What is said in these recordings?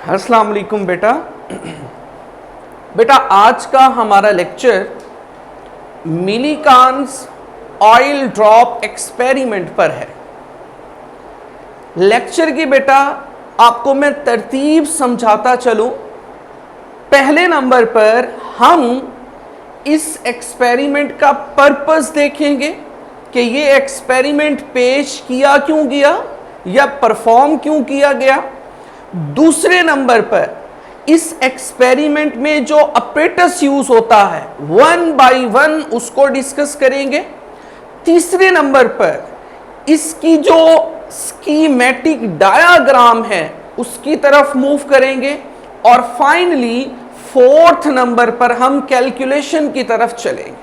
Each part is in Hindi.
अस्सलाम वालेकुम बेटा। बेटा आज का हमारा लेक्चर मिलीकान्स ऑयल ड्रॉप एक्सपेरिमेंट पर है। लेक्चर की बेटा आपको मैं तरतीब समझाता चलूं। पहले नंबर पर हम इस एक्सपेरिमेंट का पर्पस देखेंगे कि ये एक्सपेरिमेंट पेश किया क्यों गया या परफॉर्म क्यों किया गया। दूसरे नंबर पर इस एक्सपेरिमेंट में जो अपरेटस यूज होता है वन बाय वन उसको डिस्कस करेंगे। तीसरे नंबर पर इसकी जो स्कीमेटिक डायाग्राम है उसकी तरफ मूव करेंगे और फाइनली फोर्थ नंबर पर हम कैलकुलेशन की तरफ चलेंगे।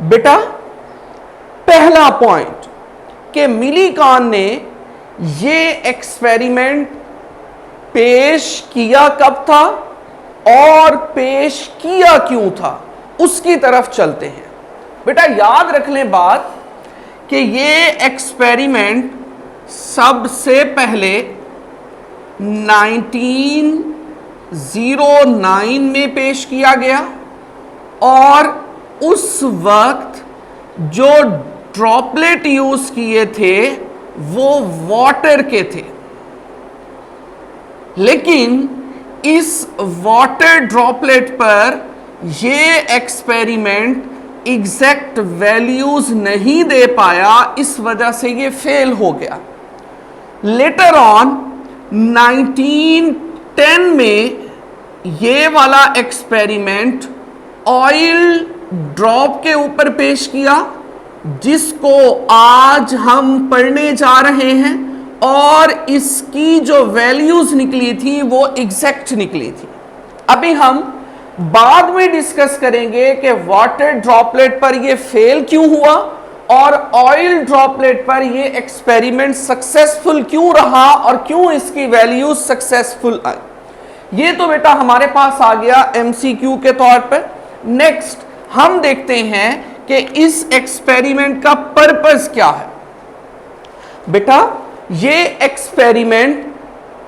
बेटा पहला पॉइंट कि मिलीकान ने ये एक्सपेरिमेंट पेश किया कब था और पेश किया क्यों था उसकी तरफ चलते हैं। बेटा याद रख लें बात कि ये एक्सपेरिमेंट सबसे पहले 1909 में पेश किया गया और उस वक्त जो ड्रॉपलेट यूज किए थे वो वाटर के थे, लेकिन इस वाटर ड्रॉपलेट पर ये एक्सपेरिमेंट एग्जैक्ट वैल्यूज नहीं दे पाया, इस वजह से ये फेल हो गया। लेटर ऑन 1910 में ये वाला एक्सपेरिमेंट ऑयल ड्रॉप के ऊपर पेश किया जिसको आज हम पढ़ने जा रहे हैं और इसकी जो वैल्यूज निकली थी वो एग्जैक्ट निकली थी। अभी हम बाद में डिस्कस करेंगे कि वाटर ड्रॉपलेट पर ये फेल क्यों हुआ और ऑयल ड्रॉपलेट पर ये एक्सपेरिमेंट सक्सेसफुल क्यों रहा और क्यों इसकी वैल्यूज सक्सेसफुल आई। ये तो बेटा हमारे पास आ गया एमसीक्यू के तौर पर। नेक्स्ट हम देखते हैं कि इस एक्सपेरिमेंट का पर्पस क्या है। बेटा ये एक्सपेरिमेंट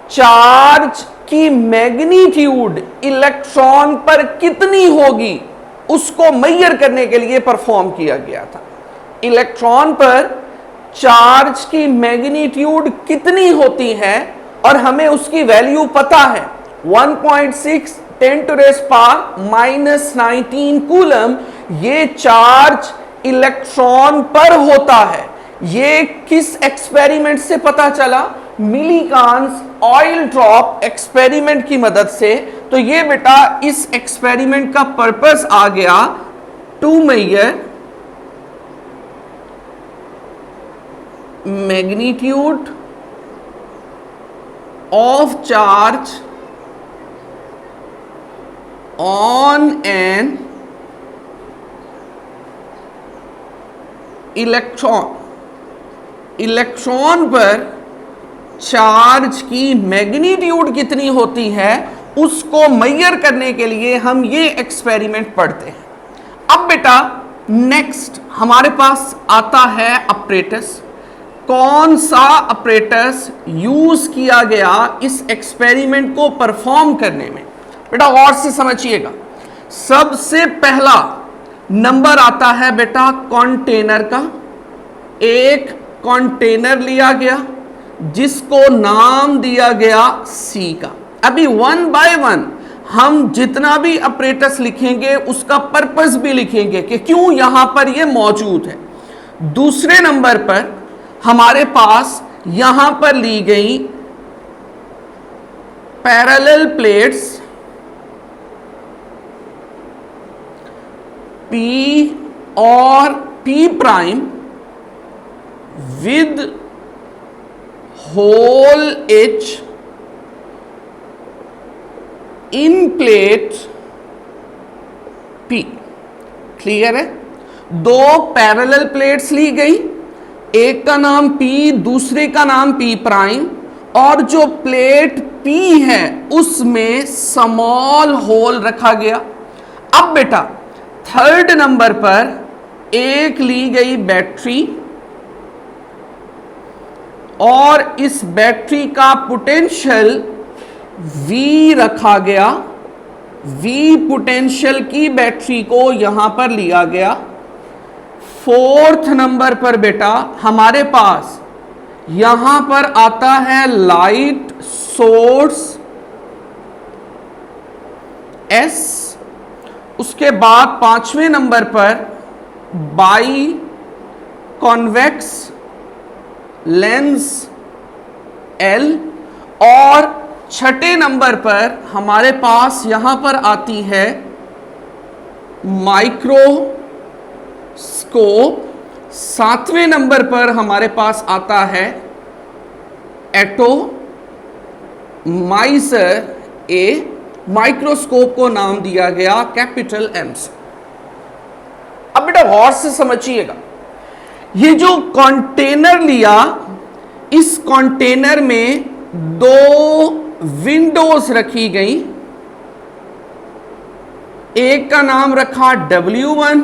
चार्ज की मैग्नीट्यूड इलेक्ट्रॉन पर कितनी होगी उसको मेजर करने के लिए परफॉर्म किया गया था। इलेक्ट्रॉन पर चार्ज की मैग्नीट्यूड कितनी होती है और हमें उसकी वैल्यू पता है 1.6 10⁻⁻⁻19 कूलम ये चार्ज इलेक्ट्रॉन पर होता है। ये किस एक्सपेरिमेंट से पता चला? मिलीकान्स ऑयल ड्रॉप एक्सपेरिमेंट की मदद से। तो ये बेटा इस एक्सपेरिमेंट का पर्पस आ गया to measure magnitude of charge on an electron पर चार्ज की मैग्नीट्यूड कितनी होती है उसको मेजर करने के लिए हम ये एक्सपेरिमेंट पढ़ते हैं। अब बेटा नेक्स्ट हमारे पास आता है अपरेटस। कौन सा अपरेटस यूज किया गया इस एक्सपेरिमेंट को परफॉर्म करने में? बेटा गौर से समझिएगा। सबसे पहला नंबर आता है बेटा कंटेनर का। एक कंटेनर लिया गया जिसको नाम दिया गया सी का। अभी वन बाय वन हम जितना भी अपरेटस लिखेंगे उसका पर्पस भी लिखेंगे कि क्यों यहां पर यह मौजूद है। दूसरे नंबर पर हमारे पास यहां पर ली गई पैरेलल प्लेट्स P और P prime with hole H in plate P। Clear है? दो पैरेलल प्लेट्स ली गई, एक का नाम P दूसरे का नाम P प्राइम और जो प्लेट P है उसमें स्मॉल होल रखा गया। अब बेटा थर्ड नंबर पर एक ली गई बैटरी और इस बैटरी का पोटेंशियल V रखा गया, V पोटेंशियल की बैटरी को यहां पर लिया गया। फोर्थ नंबर पर बेटा हमारे पास यहां पर आता है लाइट सोर्स S। उसके बाद पांचवें नंबर पर बाई कॉन्वेक्स लेंस L, और छठे नंबर पर हमारे पास यहां पर आती है माइक्रोस्कोप। सातवें नंबर पर हमारे पास आता है एटोमाइजर A। माइक्रोस्कोप को नाम दिया गया कैपिटल M से। अब बेटा गौर से समझिएगा, ये जो कंटेनर लिया, इस कंटेनर में दो विंडोज रखी गई। एक का नाम रखा W1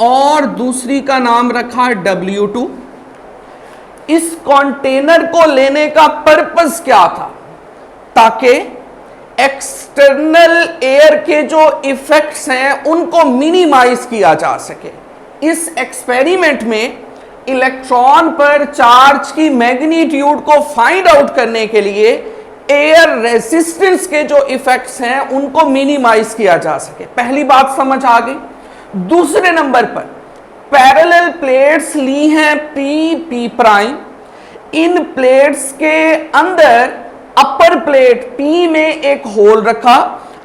और दूसरी का नाम रखा W2। इस कंटेनर को लेने का पर्पस क्या था? ताकि एक्सटर्नल एयर के जो इफेक्ट्स हैं उनको मिनिमाइज किया जा सके। इस एक्सपेरिमेंट में इलेक्ट्रॉन पर चार्ज की मैग्नीट्यूड को फाइंड आउट करने के लिए एयर रेजिस्टेंस के जो इफेक्ट्स हैं उनको मिनिमाइज किया जा सके। पहली बात समझ आ गई। दूसरे नंबर पर पैरेलल प्लेट्स ली हैं P प्राइम। इन प्लेट्स के अंदर अपर प्लेट P में एक होल रखा।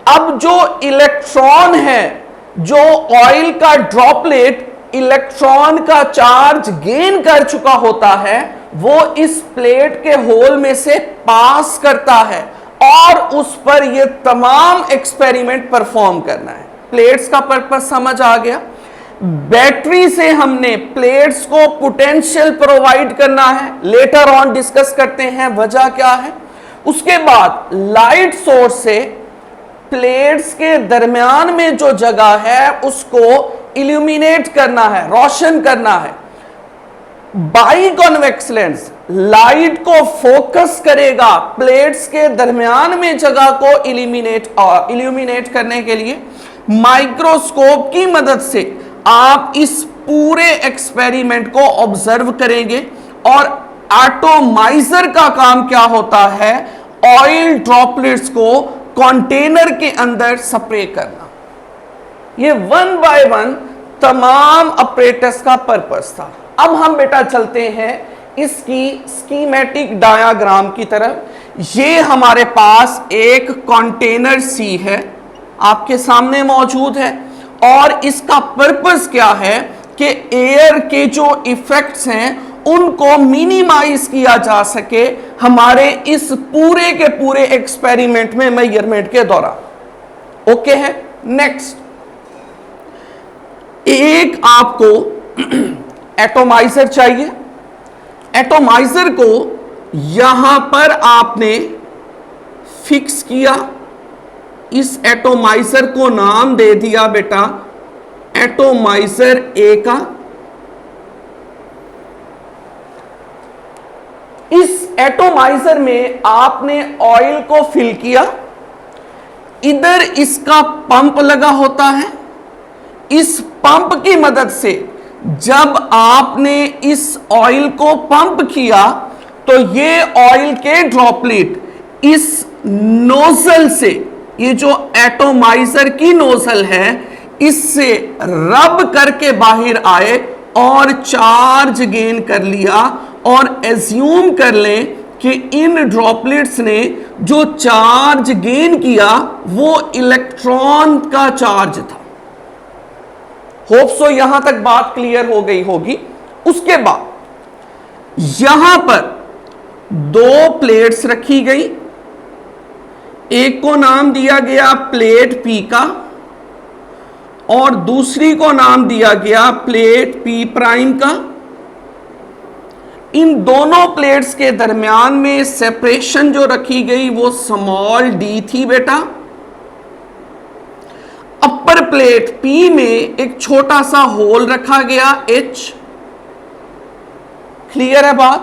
अब जो इलेक्ट्रॉन है, जो ऑयल का ड्रॉपलेट इलेक्ट्रॉन का चार्ज गेन कर चुका होता है, वो इस प्लेट के होल में से पास करता है और उस पर यह तमाम एक्सपेरिमेंट परफॉर्म करना है। प्लेट्स का पर्पस समझ आ गया। बैटरी से हमने प्लेट्स को पोटेंशियल प्रोवाइड करना है, लेटर ऑन डिस्कस करते हैं वजह क्या है। उसके बाद लाइट सोर्स से प्लेट्स के दरमियान में जो जगह है उसको इल्यूमिनेट करना है, रोशन करना है। बाई कॉन्वेक्स लेंस लाइट को फोकस करेगा प्लेट्स के दरमियान में जगह को इल्यूमिनेट करने के लिए। माइक्रोस्कोप की मदद से आप इस पूरे एक्सपेरिमेंट को ऑब्जर्व करेंगे। और एटोमाइजर का काम क्या होता है? ऑयल ड्रॉपलेट्स को कंटेनर के अंदर स्प्रे करना। ये वन बाय वन तमाम अपरेटस का पर्पस था। अब हम बेटा चलते हैं इसकी स्कीमेटिक डायग्राम की तरफ। ये हमारे पास एक कंटेनर सी है, आपके सामने मौजूद है, और इसका पर्पस क्या है कि एयर के जो इफेक्ट्स हैं उनको मिनिमाइज किया जा सके हमारे इस पूरे के पूरे एक्सपेरिमेंट में मेजरमेंट के दौरान। ओके है। नेक्स्ट, एक आपको एटोमाइजर चाहिए। एटोमाइजर को यहां पर आपने फिक्स किया। इस एटोमाइजर को नाम दे दिया बेटा एटोमाइजर ए का। इस एटोमाइजर में आपने ऑयल को फिल किया। इधर इसका पंप लगा होता है। इस पंप की मदद से जब आपने इस ऑयल को पंप किया तो ये ऑयल के ड्रॉपलेट इस नोजल से, ये जो एटोमाइजर की नोजल है, इससे रब करके बाहर आए और चार्ज गेन कर लिया। और एज्यूम कर लें कि इन ड्रॉपलेट्स ने जो चार्ज गेन किया वो इलेक्ट्रॉन का चार्ज था। होप सो यहां तक बात क्लियर हो गई होगी। उसके बाद यहां पर दो प्लेट्स रखी गई। एक को नाम दिया गया प्लेट P का और दूसरी को नाम दिया गया प्लेट P प्राइम का। इन दोनों प्लेट्स के दरमियान में सेपरेशन जो रखी गई वो स्मॉल d थी बेटा। अपर प्लेट P में एक छोटा सा होल रखा गया H। क्लियर है बात?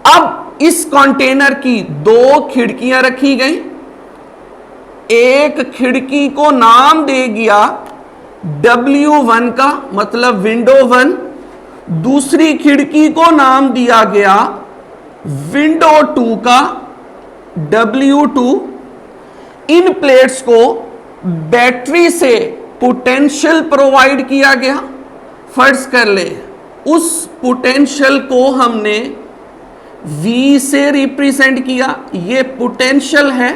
अब इस कंटेनर की दो खिड़कियां रखी गई। एक खिड़की को नाम दे दिया W1 का, मतलब विंडो 1, दूसरी खिड़की को नाम दिया गया विंडो 2 का, W2। इन प्लेट्स को बैटरी से पोटेंशियल प्रोवाइड किया गया। फर्ज कर ले उस पोटेंशियल को हमने V से रिप्रेजेंट किया। ये पोटेंशियल है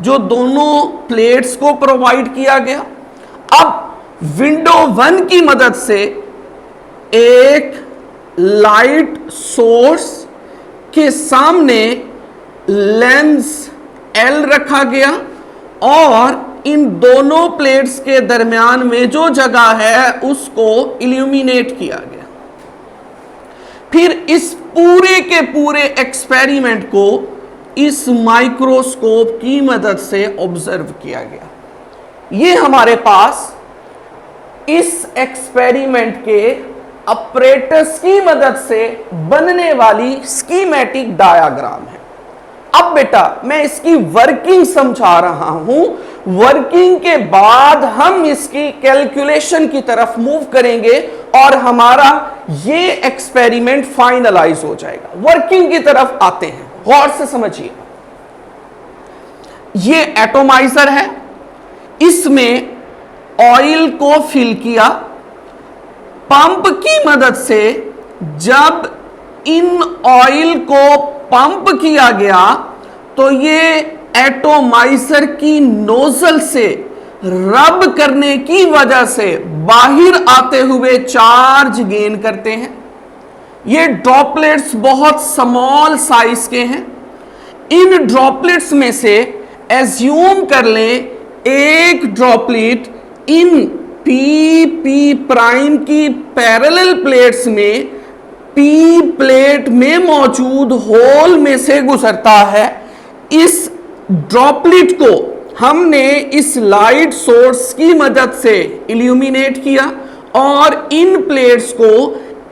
जो दोनों प्लेट्स को प्रोवाइड किया गया। अब विंडो 1 की मदद से एक लाइट सोर्स के सामने लेंस L रखा गया और इन दोनों प्लेट्स के दरमियान में जो जगह है उसको इल्यूमिनेट किया गया। फिर इस पूरे के पूरे एक्सपेरिमेंट को इस माइक्रोस्कोप की मदद से ऑब्जर्व किया गया। ये हमारे पास इस एक्सपेरिमेंट के अपरेटस की मदद से बनने वाली स्कीमेटिक डायग्राम है। अब बेटा मैं इसकी वर्किंग समझा रहा हूं। वर्किंग के बाद हम इसकी कैलकुलेशन की तरफ मूव करेंगे और हमारा ये एक्सपेरिमेंट फाइनलाइज हो जाएगा। वर्किंग की तरफ आते हैं, गौर से समझिए। ये एटोमाइजर है, इसमें ऑयल को फिल किया। पंप की मदद से जब इन ऑयल को पंप किया गया तो ये एटोमाइजर की नोजल से रब करने की वजह से बाहर आते हुए चार्ज गेन करते हैं। ये ड्रॉपलेट्स बहुत स्मॉल साइज के हैं। इन ड्रॉपलेट्स में से एज्यूम कर लें एक ड्रॉपलेट इन पी प्राइम की पैरेलल प्लेट्स में पी प्लेट में मौजूद होल में से गुजरता है। इस ड्रॉपलेट को हमने इस लाइट सोर्स की मदद से इल्यूमिनेट किया और इन प्लेट्स को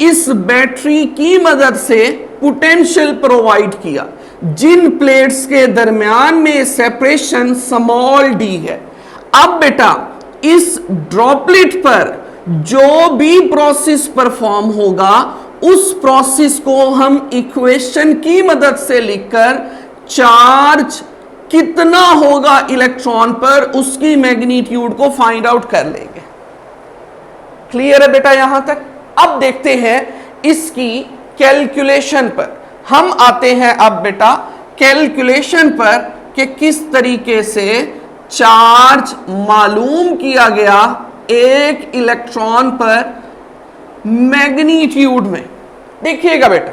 इस बैटरी की मदद से पोटेंशियल प्रोवाइड किया, जिन प्लेट्स के दरमियान में सेपरेशन स्मॉल d है। अब बेटा इस ड्रॉपलेट पर जो भी प्रोसेस परफॉर्म होगा उस प्रोसेस को हम इक्वेशन की मदद से लिखकर चार्ज कितना होगा इलेक्ट्रॉन पर उसकी मैग्नीट्यूड को फाइंड आउट कर लेंगे। क्लियर है बेटा यहां तक? अब देखते हैं इसकी कैलकुलेशन पर। हम आते हैं अब बेटा कैलकुलेशन पर कि किस तरीके से चार्ज मालूम किया गया एक इलेक्ट्रॉन पर मैग्नीट्यूड में। देखिएगा बेटा,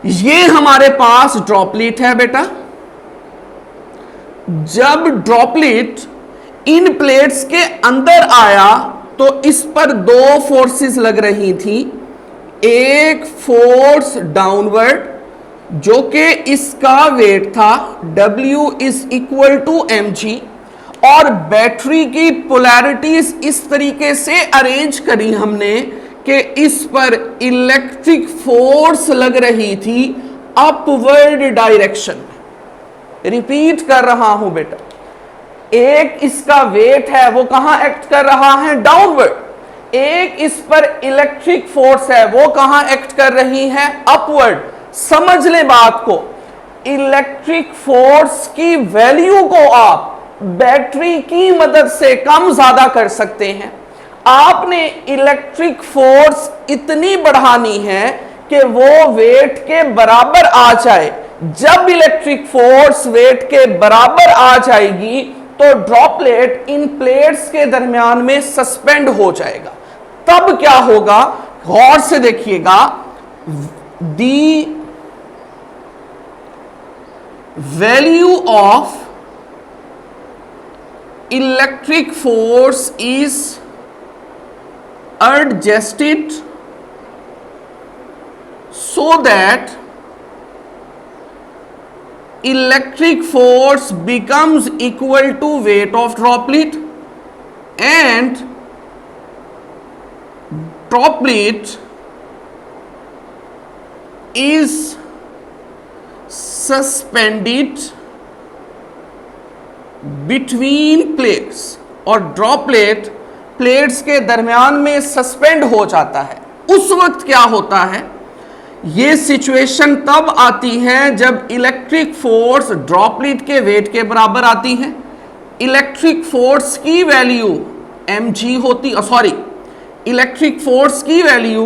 ये हमारे पास ड्रॉपलेट है बेटा। जब ड्रॉपलेट इन प्लेट्स के अंदर आया तो इस पर दो फोर्सेस लग रही थी। एक फोर्स डाउनवर्ड जो कि इसका वेट था W = mg, और बैटरी की पोलैरिटीज इस तरीके से अरेंज करी हमने कि इस पर इलेक्ट्रिक फोर्स लग रही थी अपवर्ड डायरेक्शन में। रिपीट कर रहा हूं बेटा, एक इसका वेट है वो कहां एक्ट कर रहा है? डाउनवर्ड। एक इस पर इलेक्ट्रिक फोर्स है वो कहां एक्ट कर रही है? अपवर्ड। समझ ले बात को, इलेक्ट्रिक फोर्स की वैल्यू को आप बैटरी की मदद से कम ज्यादा कर सकते हैं। आपने इलेक्ट्रिक फोर्स इतनी बढ़ानी है कि वो वेट के बराबर आ जाए। जब इलेक्ट्रिक फोर्स वेट के बराबर आ जाएगी तो ड्रॉपलेट इन प्लेट्स के दरमियान में सस्पेंड हो जाएगा। तब क्या होगा, गौर से देखिएगा। The value of electric force is adjusted so that electric force becomes equal to weight of droplet, and droplet is suspended between plates, और ड्रॉपलेट प्लेट्स के दरमियान में सस्पेंड हो जाता है, उस वक्त क्या होता है? ये सिचुएशन तब आती है जब इलेक्ट्रिक फोर्स ड्रॉपलेट के वेट के बराबर आती है। इलेक्ट्रिक फोर्स की वैल्यू mg होती, सॉरी, इलेक्ट्रिक फोर्स की वैल्यू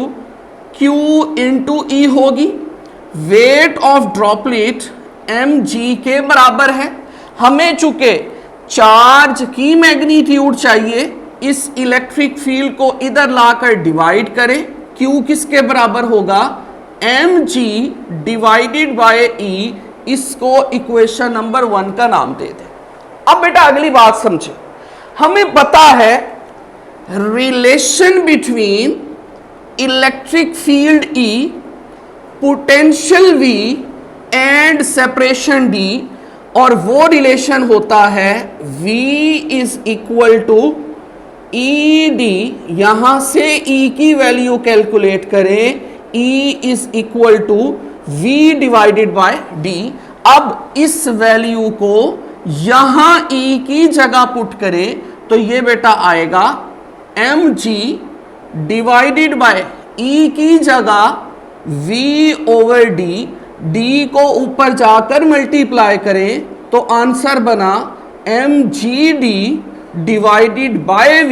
q इंटू ई होगी। वेट ऑफ ड्रॉपलेट mg के बराबर है। हमें चूंकि चार्ज की मैग्नीट्यूड चाहिए, इस इलेक्ट्रिक फील्ड को इधर लाकर डिवाइड करें। q किसके बराबर होगा? mg divided by e। इसको इक्वेशन नंबर 1 का नाम दे दें। अब बेटा अगली बात समझे, हमें पता है relation between electric field E, potential V and separation D, और वो रिलेशन होता है V is equal to E D. यहां से E की वैल्यू कैलकुलेट करें, E is equal to V divided by D। अब इस वैल्यू को यहां E की जगह पुट करें तो ये बेटा आएगा mg डिवाइडेड बाय E की जगह V ओवर D। D को ऊपर जाकर मल्टीप्लाई करें तो आंसर बना mgd divided by V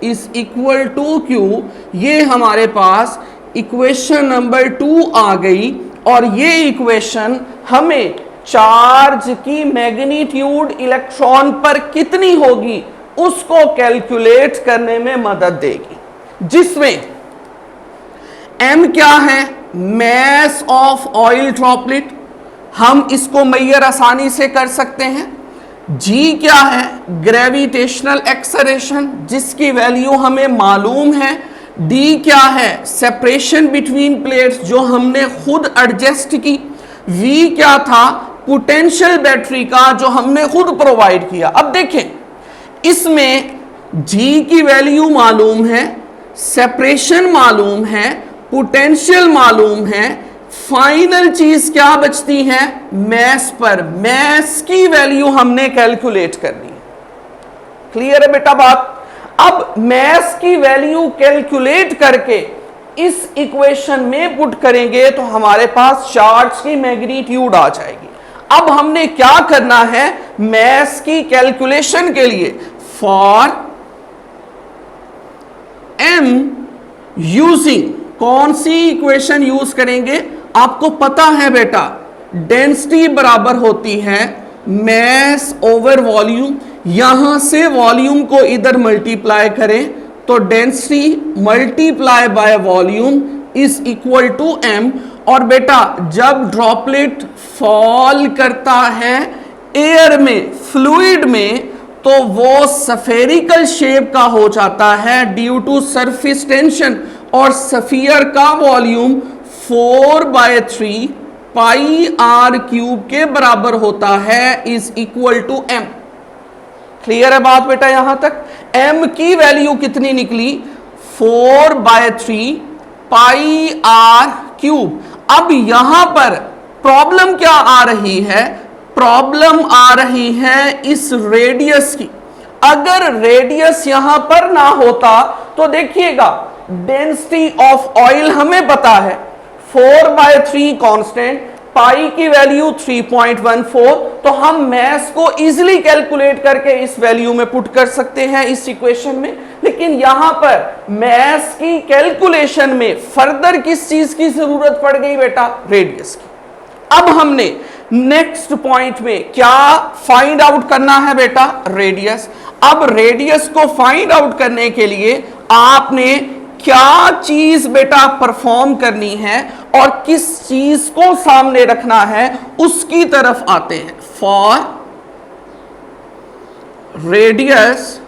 is equal to Q। ये हमारे पास इक्वेशन नंबर 2 आ गई, और ये इक्वेशन हमें चार्ज की मैग्नीट्यूड इलेक्ट्रॉन पर कितनी होगी उसको कैलकुलेट करने में मदद देगी, जिसमें m क्या है? मैस ऑफ ऑयल ड्रॉपलेट, हम इसको मैयर आसानी से कर सकते हैं। g क्या है? ग्रेविटेशनल एक्सेलरेशन, जिसकी वैल्यू हमें मालूम है। d क्या है? सेपरेशन बिटवीन प्लेट्स, जो हमने खुद एडजस्ट की। v क्या था? पोटेंशियल बैटरी का, जो हमने खुद प्रोवाइड किया। अब देखें, इसमें g की वैल्यू मालूम है, सेपरेशन मालूम है, पोटेंशियल मालूम है, फाइनल चीज क्या बचती है? मैस पर। मैस की वैल्यू हमने कैलकुलेट करनी है। क्लियर है बेटा बात? अब मैस की वैल्यू कैलकुलेट करके इस इक्वेशन में पुट करेंगे तो हमारे पास चार्ज की मैग्नीट्यूड आ जाएगी। अब हमने क्या करना है? मैस की कैलकुलेशन के लिए फॉर m यूजिंग कौन सी इक्वेशन यूज करेंगे? आपको पता है बेटा, डेंसिटी बराबर होती है मैस ओवर वॉल्यूम। यहां से वॉल्यूम को इधर मल्टीप्लाई करें तो density multiply by volume is equal to m। और बेटा जब ड्रॉपलेट फॉल करता है एयर में, फ्लूइड में, तो वो सफेरिकल शेप का हो जाता है ड्यू टू सरफेस टेंशन, और सफियर का वॉल्यूम 4/3 पाई r क्यूब के बराबर होता है, is equal to m। Clear है बात बेटा यहां तक? m की वैल्यू कितनी निकली? 4/3 पाई r क्यूब। अब यहां पर प्रॉब्लम क्या आ रही है? प्रॉब्लम आ रही है इस रेडियस की। अगर रेडियस यहां पर ना होता तो देखिएगा, डेंसिटी ऑफ ऑयल हमें पता है 4/3 कांस्टेंट, पाई की वैल्यू 3.14, तो हम मैस को इजीली कैलकुलेट करके इस वैल्यू में पुट कर सकते हैं इस इक्वेशन में। लेकिन यहां पर मैस की कैलकुलेशन में फर्दर किस चीज की जरूरत पड़ गई बेटा? रेडियस की। अब हमने नेक्स्ट पॉइंट में क्या फाइंड आउट करना है बेटा? रेडियस। अब रेडियस को फाइंड आउट करने के लिए आपने क्या चीज बेटा परफॉर्म करनी है और किस चीज को सामने रखना है उसकी तरफ आते हैं। फॉर रेडियस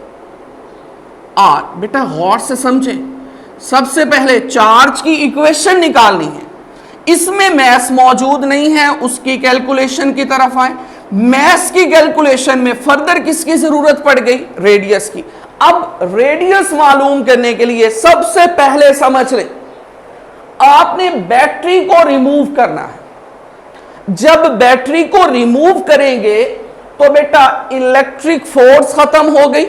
आर, बेटा गौर से समझें, सबसे पहले चार्ज की इक्वेशन निकालनी है। इसमें मैस मौजूद नहीं है, उसकी कैलकुलेशन की तरफ आए। मैस की कैलकुलेशन में फर्दर किसकी जरूरत पड़ गई? रेडियस की। अब रेडियस मालूम करने के लिए सबसे पहले समझ लें, आपने बैटरी को रिमूव करना है। जब बैटरी को रिमूव करेंगे तो बेटा इलेक्ट्रिक फोर्स खत्म हो गई।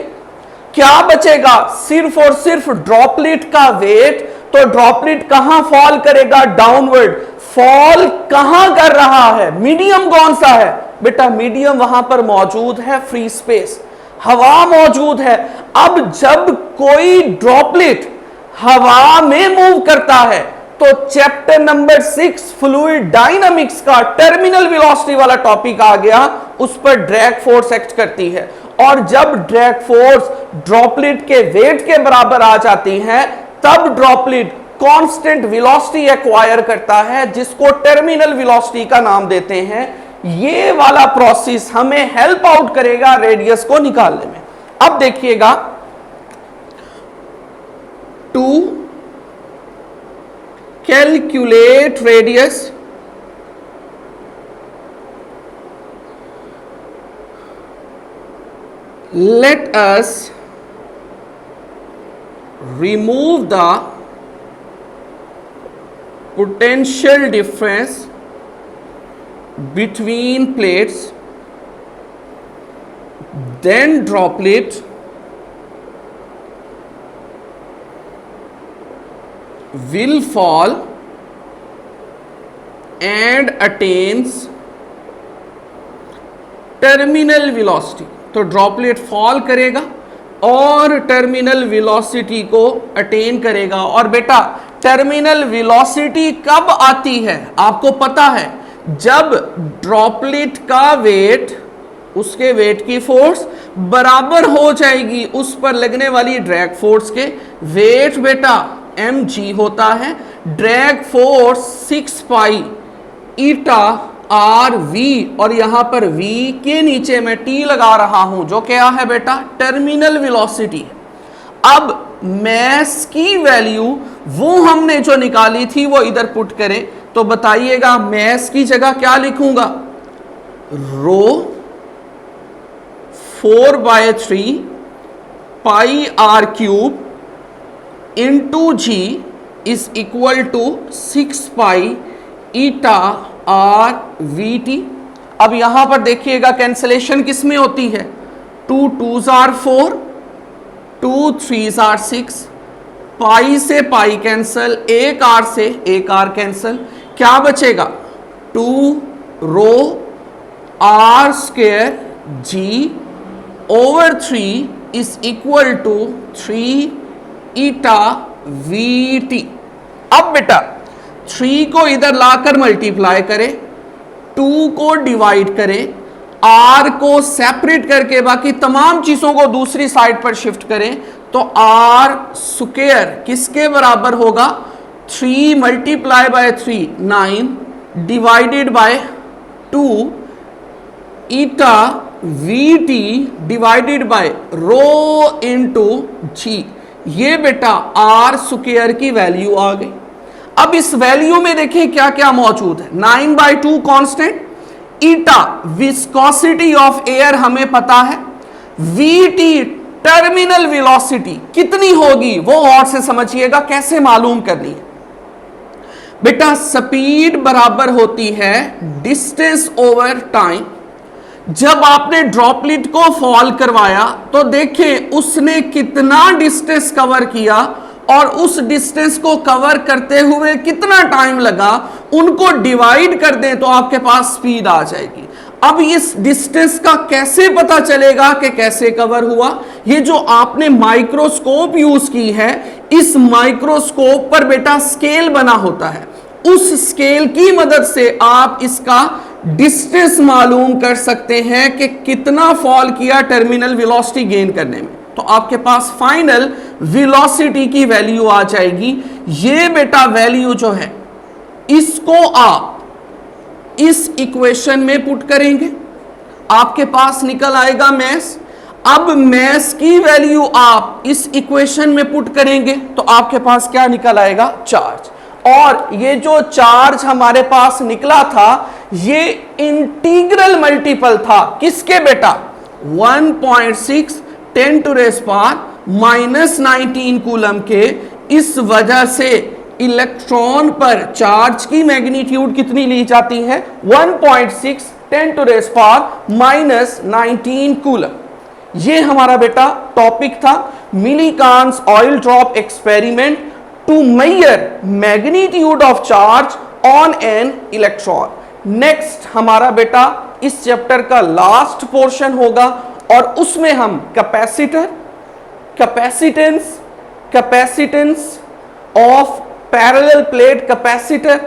क्या बचेगा? सिर्फ और सिर्फ ड्रॉपलेट का वेट। तो ड्रॉपलेट कहां फॉल करेगा? डाउनवर्ड। फॉल कहां कर रहा है? मीडियम कौन सा है? बेटा मीडियम वहां पर मौजूद है, फ्री स्पेस, हवा मौजूद है। अब जब कोई ड्रॉपलेट हवा में मूव करता है तो चैप्टर नंबर 6 फ्लूइड डायनामिक्स का टर्मिनल वेलोसिटी वाला टॉपिक आ गया, उस पर ड्रैग फोर्स एक्ट करती है। और जब ड्रैग फोर्स ड्रॉपलेट के वेट के बराबर आ जाती है तब ड्रॉपलेट कांस्टेंट वेलोसिटी एक्वायर करता है, जिसको टर्मिनल वेलोसिटी का नाम देते हैं। ये वाला प्रोसेस हमें हेल्प आउट करेगा रेडियस को निकालने में। अब देखिएगा, to calculate radius, let us remove the potential difference between plates, then droplet will fall and attains terminal velocity। तो ड्रॉपलेट फॉल करेगा और टर्मिनल वेलोसिटी को अटेन करेगा। और बेटा टर्मिनल वेलोसिटी कब आती है? आपको पता है, जब ड्रॉपलेट का वेट उसके वेट की फोर्स बराबर हो जाएगी उस पर लगने वाली ड्रैग फोर्स के। वेट बेटा mg होता है, drag force 6 pi eta are V, और यहां पर v के नीचे मैं t लगा रहा हूं, जो क्या है बेटा? Terminal velocity. अब मैस की वैल्यू वो हमने जो निकाली थी वो इधर पुट करें तो बताइएगा, मैस की जगह क्या लिखूंगा? Rho 4/3 pi r cube into g is equal to 6 pi eta are v t. अब यहां पर देखिएगा कैंसलेशन किस में होती है? 2 2s are 4, 2 3s are 6, पाई से पाई कैंसल, एक आर से एक आर कैंसल, क्या बचेगा? 2 rho r square g over 3 is equal to 3 eta v t. अब बेटा 3 को इधर लाकर मल्टीप्लाई करें, 2 को डिवाइड करें, r को सेपरेट करके बाकी तमाम चीजों को दूसरी साइड पर शिफ्ट करें तो r स्क्वायर किसके बराबर होगा? 3 multiply by 3 9 divided by 2 eta v t divided by rho into g. ये बेटा r स्क्वायर की वैल्यू आ गई। अब इस वैल्यू में देखिए क्या क्या मौजूद है। 9/2 constant, eta viscosity of air हमें पता है, वीटी टर्मिनल वेलोसिटी कितनी होगी वो और से समझिएगा कैसे मालूम करनी है। बेटा स्पीड बराबर होती है डिस्टेंस ओवर टाइम। जब आपने ड्रॉपलेट को फॉल करवाया तो देखें उसने कितना डिस्टेंस कवर किया और उस डिस्टेंस को कवर करते हुए कितना टाइम लगा, उनको डिवाइड कर दें तो आपके पास स्पीड आ जाएगी। अब इस डिस्टेंस का कैसे पता चलेगा कि कैसे कवर हुआ? ये जो आपने माइक्रोस्कोप यूज की है, इस माइक्रोस्कोप पर बेटा स्केल बना होता है, उस स्केल की मदद से आप इसका डिस्टेंस मालूम कर सकते हैं कि कितना फॉल किया टर्मिनल वेलोसिटी गेन करने में। तो आपके पास फाइनल वेलोसिटी की वैल्यू आ जाएगी। ये बेटा वैल्यू जो है इसको आप इस इक्वेशन में पुट करेंगे, आपके पास निकल आएगा मैस। अब मैस की वैल्यू आप इस इक्वेशन में पुट करेंगे तो आपके पास क्या निकल आएगा? चार्ज। और ये जो चार्ज हमारे पास निकला था ये इंटीग्रल मल्टीपल था किसके बेटा? 1.6 10⁻⁻⁻19 कूलम के। इस वजह से इलेक्ट्रॉन पर चार्ज की मैग्नीट्यूड कितनी ली जाती है? 1.6 10⁻⁻⁹ कूलम। ये हमारा बेटा टॉपिक था Millikan's oil drop experiment to measure magnitude of charge on an electron. Next हमारा बेटा इस चैप्टर का लास्ट पोर्शन होगा और उसमें हम capacitor, capacitance of parallel plate capacitor,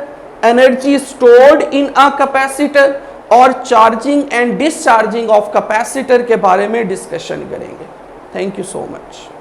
energy stored in a capacitor और charging and discharging of capacitor के बारे में डिस्कशन करेंगे। Thank you so much.